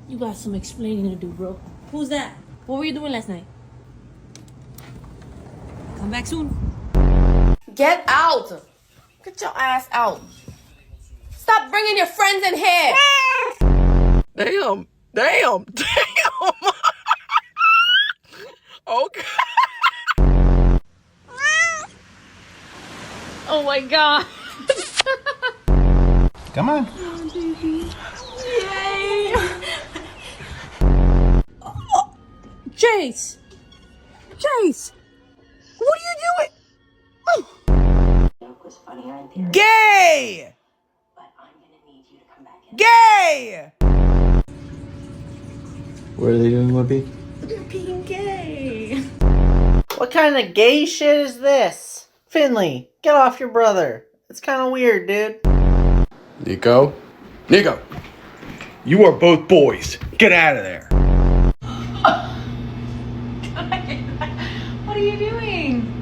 You got some explaining to do, bro. Who's that? What were you doing last night? Come back soon. Get out! Get your ass out. Stop bringing your friends in here! Damn. Okay. Oh my god. Come on. Yay! Chase! Chase! What are you doing? Was funnier in theory, Gay! but I'm gonna need you to come back in. Gay! What are they doing, Whoopi? Being gay. What kind of gay shit is this? Finley, get off your brother. It's kind of weird, dude. Nico, you are both boys. Get out of there. What are you doing?